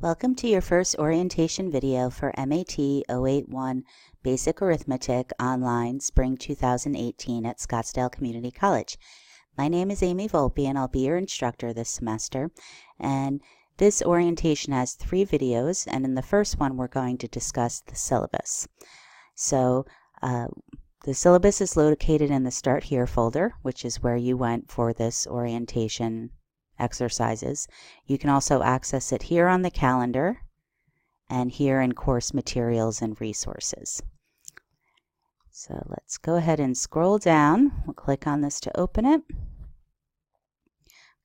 Welcome to your first orientation video for MAT 081 Basic Arithmetic Online Spring 2018 at Scottsdale Community College. My name is Amy Volpe and I'll be your instructor this semester. And this orientation has 3 videos, and in the first one we're going to discuss the syllabus. So the syllabus is located in the Start Here folder, which is where you went for this orientation exercises. You can also access it here on the calendar and here in course materials and resources. So let's go ahead and scroll down. We'll click on this to open it.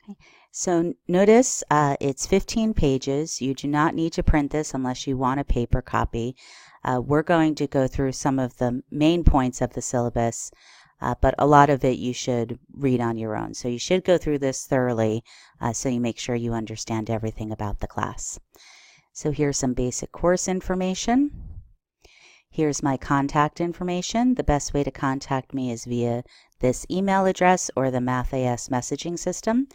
Okay. So notice it's 15 pages. You do not need to print this unless you want a paper copy. We're going to go through some of the main points of the syllabus, but a lot of it you should read on your own. So you should go through this thoroughly so you make sure you understand everything about the class. So here's some basic course information. Here's my contact information. The best way to contact me is via this email address or the MathAS messaging system.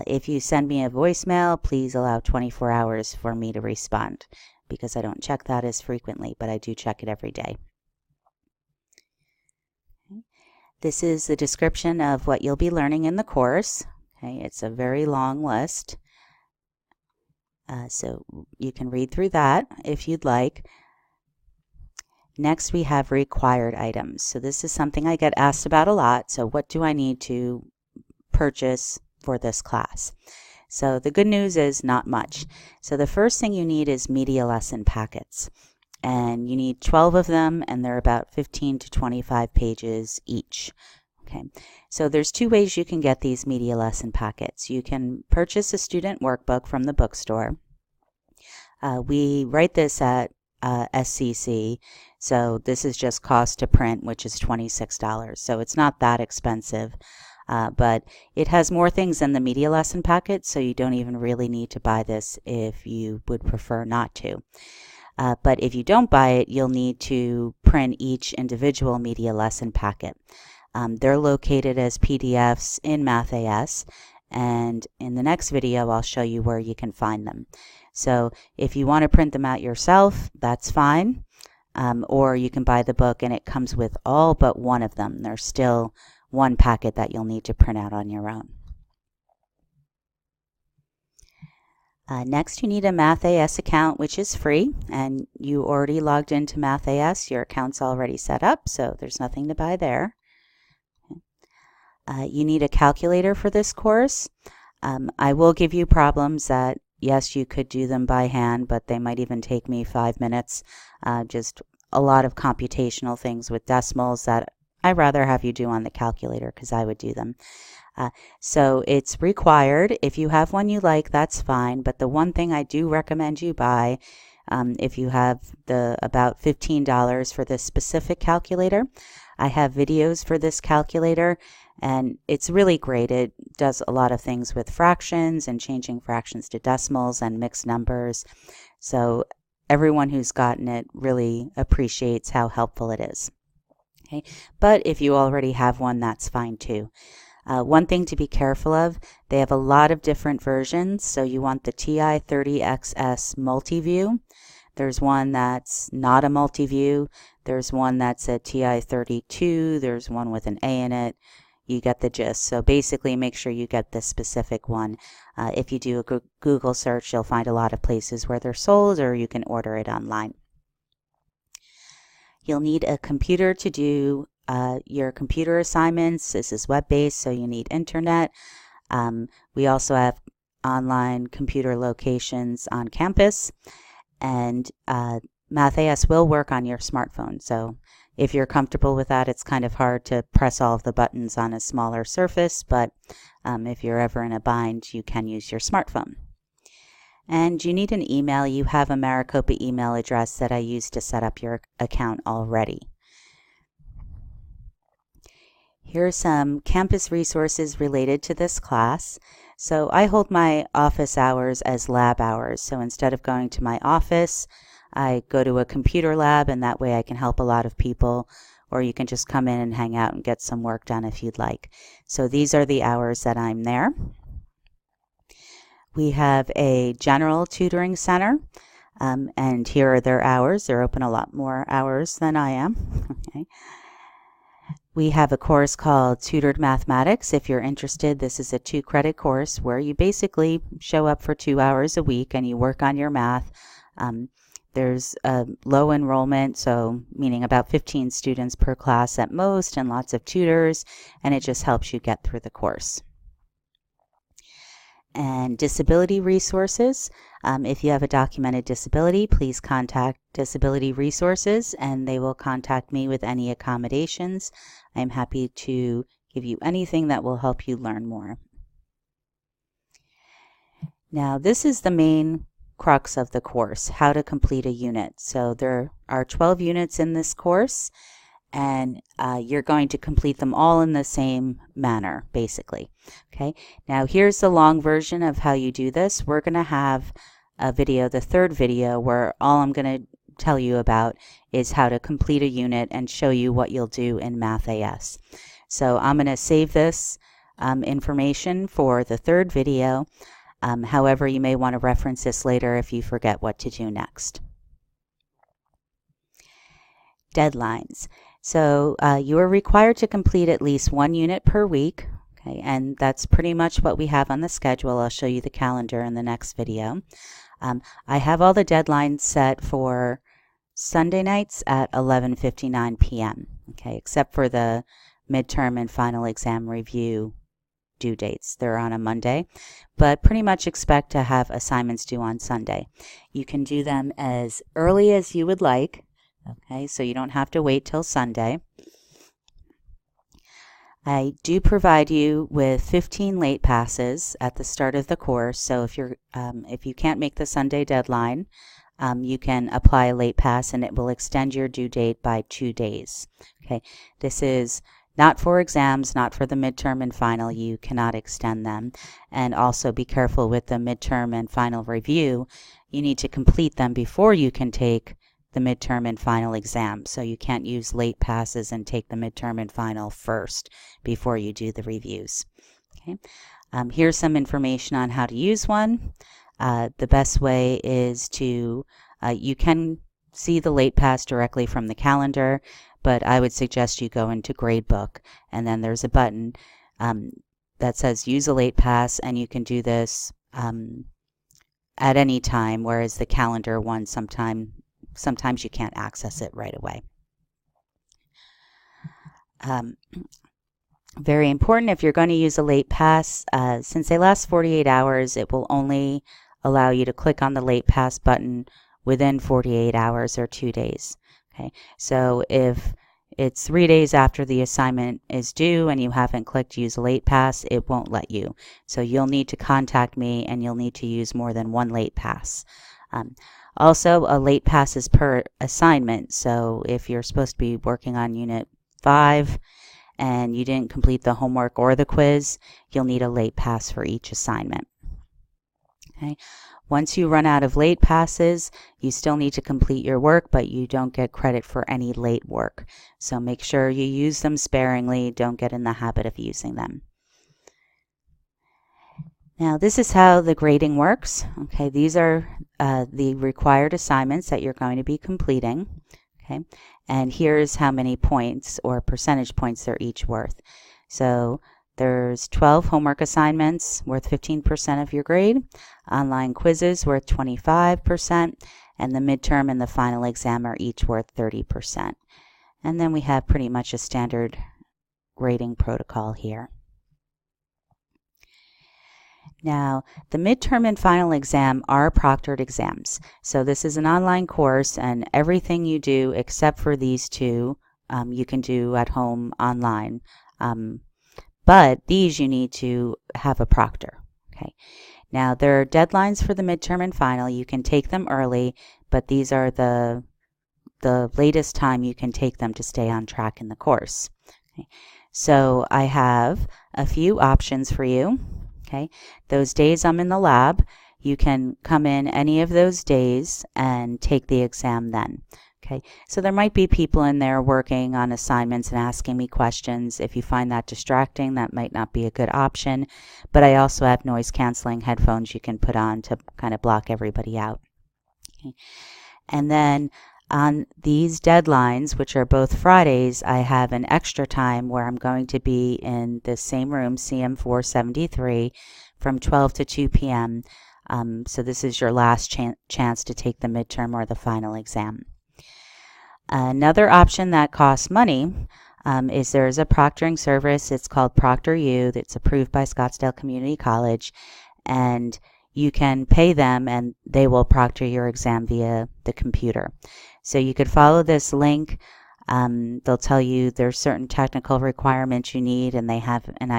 If you send me a voicemail, please allow 24 hours for me to respond, because I don't check that as frequently, but I do check it every day. This is the description of what you'll be learning in the course. Okay, it's a very long list, so you can read through that if you'd like. Next, we have required items. So this is something I get asked about a lot. So what do I need to purchase for this class? So the good news is not much. So the first thing you need is media lesson packets. And you need 12 of them, and they're about 15 to 25 pages each. Okay, so there's 2 ways you can get these media lesson packets. You can purchase a student workbook from the bookstore. We write this at SCC, so this is just cost to print, which is $26. So it's not that expensive, but it has more things than the media lesson packet, so you don't even really need to buy this if you would prefer not to. But if you don't buy it, you'll need to print each individual media lesson packet. They're located as PDFs in MathAS, and in the next video I'll show you where you can find them. So if you want to print them out yourself, that's fine, or you can buy the book and it comes with all but one of them. There's still one packet that you'll need to print out on your own. Next, you need a MathAS account, which is free, and you already logged into MathAS. Your account's already set up, so there's nothing to buy there. You need a calculator for this course. I will give you problems that, yes, you could do them by hand, but they might even take me 5 minutes. Just a lot of computational things with decimals that I'd rather have you do on the calculator because I would do them. So it's required. If you have one you like, that's fine. But the one thing I do recommend you buy, if you have about $15 for this specific calculator, I have videos for this calculator, and it's really great. It does a lot of things with fractions and changing fractions to decimals and mixed numbers. So everyone who's gotten it really appreciates how helpful it is. Okay? But if you already have one, that's fine too. One thing to be careful of, they have a lot of different versions, so you want the TI-30XS multi-view. There's one that's not a multi-view. There's one that's a TI-32. There's one with an A in it. You get the gist. So basically make sure you get the specific one. If you do a Google search, you'll find a lot of places where they're sold, or you can order it online. You'll need a computer to do your computer assignments. This is web-based, so you need internet. We also have online computer locations on campus, and MathAS will work on your smartphone. So if you're comfortable with that, it's kind of hard to press all of the buttons on a smaller surface, but if you're ever in a bind, you can use your smartphone. And you need an email. You have a Maricopa email address that I used to set up your account already. Here are some campus resources related to this class. So I hold my office hours as lab hours. So instead of going to my office, I go to a computer lab, and that way I can help a lot of people, or you can just come in and hang out and get some work done if you'd like. So these are the hours that I'm there. We have a general tutoring center, and here are their hours. They're open a lot more hours than I am. Okay. We have a course called Tutored Mathematics. If you're interested, this is a 2-credit course where you basically show up for 2 hours a week and you work on your math. There's a low enrollment, so meaning about 15 students per class at most, and lots of tutors, and it just helps you get through the course. And disability resources. If you have a documented disability, please contact Disability Resources and they will contact me with any accommodations. I'm happy to give you anything that will help you learn more. Now, this is the main crux of the course, how to complete a unit. So there are 12 units in this course, and you're going to complete them all in the same manner, basically. Okay, now here's the long version of how you do this. We're going to have a video, the third video, where all I'm going to tell you about is how to complete a unit and show you what you'll do in Math AS. So I'm going to save this information for the third video. However, you may want to reference this later if you forget what to do next. Deadlines. So you are required to complete at least 1 unit per week, okay, and that's pretty much what we have on the schedule. I'll show you the calendar in the next video. I have all the deadlines set for Sunday nights at 11:59 p.m., okay, except for the midterm and final exam review due dates. They're on a Monday, but pretty much expect to have assignments due on Sunday. You can do them as early as you would like. Okay, so you don't have to wait till Sunday. I do provide you with 15 late passes at the start of the course. So if you can't make the Sunday deadline, you can apply a late pass and it will extend your due date by 2 days. Okay, this is not for exams, not for the midterm and final. You cannot extend them. And also be careful with the midterm and final review. You need to complete them before you can take the midterm and final exam. So you can't use late passes and take the midterm and final first before you do the reviews. Okay. Here's some information on how to use one. The best way is to, you can see the late pass directly from the calendar, but I would suggest you go into Gradebook, and then there's a button that says use a late pass, and you can do this at any time, whereas the calendar one sometimes you can't access it right away. Very important, if you're going to use a late pass, since they last 48 hours, it will only allow you to click on the late pass button within 48 hours or 2 days. Okay, so if it's 3 days after the assignment is due and you haven't clicked use a late pass, it won't let you. So you'll need to contact me and you'll need to use more than 1 late pass. Also, a late pass is per assignment. So if you're supposed to be working on Unit 5 and you didn't complete the homework or the quiz, you'll need a late pass for each assignment. Okay. Once you run out of late passes, you still need to complete your work, but you don't get credit for any late work. So make sure you use them sparingly. Don't get in the habit of using them. Now, this is how the grading works. Okay, these are the required assignments that you're going to be completing. Okay, and here's how many points or percentage points they're each worth. So there's 12 homework assignments worth 15% of your grade, online quizzes worth 25%, and the midterm and the final exam are each worth 30%. And then we have pretty much a standard grading protocol here. Now, the midterm and final exam are proctored exams. So this is an online course, and everything you do except for these two, you can do at home online. But these you need to have a proctor. Okay. Now, there are deadlines for the midterm and final. You can take them early, but these are the latest time you can take them to stay on track in the course. Okay. So I have a few options for you. Okay, those days I'm in the lab, you can come in any of those days and take the exam then. Okay, so there might be people in there working on assignments and asking me questions. If you find that distracting, that might not be a good option. But I also have noise canceling headphones you can put on to kind of block everybody out. Okay. And then on these deadlines, which are both Fridays, I have an extra time where I'm going to be in the same room, CM 473, from 12 to 2 p.m. So this is your last chance to take the midterm or the final exam. Another option that costs money is there's a proctoring service. It's called ProctorU. That's approved by Scottsdale Community College, and you can pay them and they will proctor your exam via the computer. So you could follow this link. They'll tell you there's certain technical requirements you need, and they have an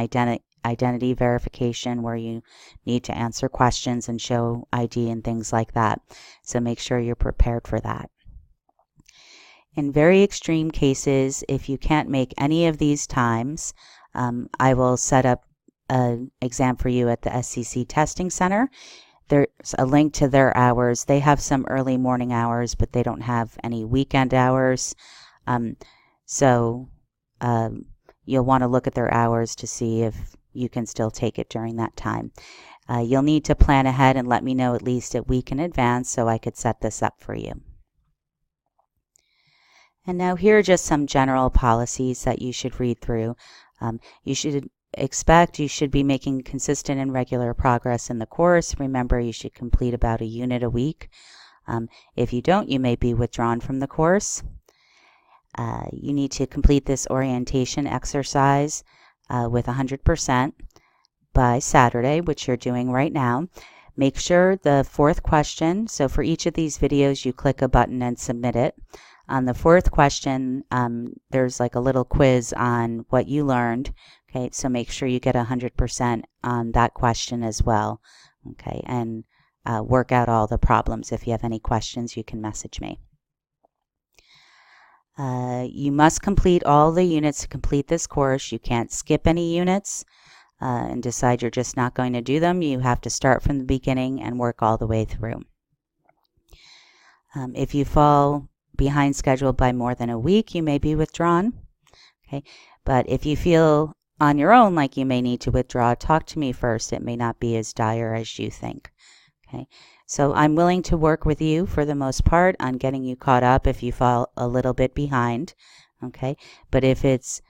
identity verification where you need to answer questions and show ID and things like that. So make sure you're prepared for that. In very extreme cases, if you can't make any of these times, I will set up an exam for you at the SCC Testing Center. There's a link to their hours. They have some early morning hours, but they don't have any weekend hours. So you'll want to look at their hours to see if you can still take it during that time. You'll need to plan ahead and let me know at least a week in advance so I could set this up for you. And now here are just some general policies that you should read through. You should be making consistent and regular progress in the course. Remember, you should complete about a unit a week. If you don't, you may be withdrawn from the course. You need to complete this orientation exercise with 100% by Saturday, which you're doing right now. Make sure the fourth question, so for each of these videos, you click a button and submit it. On the fourth question, there's like a little quiz on what you learned. Okay, so make sure you get 100% on that question as well. Okay, and work out all the problems. If you have any questions, you can message me. You must complete all the units to complete this course. You can't skip any units and decide you're just not going to do them. You have to start from the beginning and work all the way through. If you fall behind schedule by more than a week, you may be withdrawn. Okay, but if you feel on your own like you may need to withdraw, talk to me first. It may not be as dire as you think. Okay, so I'm willing to work with you for the most part on getting you caught up if you fall a little bit behind. Okay, but if it's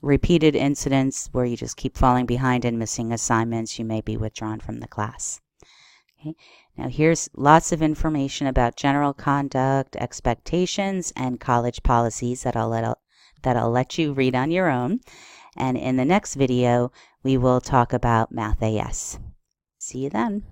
repeated incidents where you just keep falling behind and missing assignments, you may be withdrawn from the class. Okay. Now here's lots of information about general conduct, expectations, and college policies that I'll let you read on your own. And in the next video, we will talk about Math AS. See you then.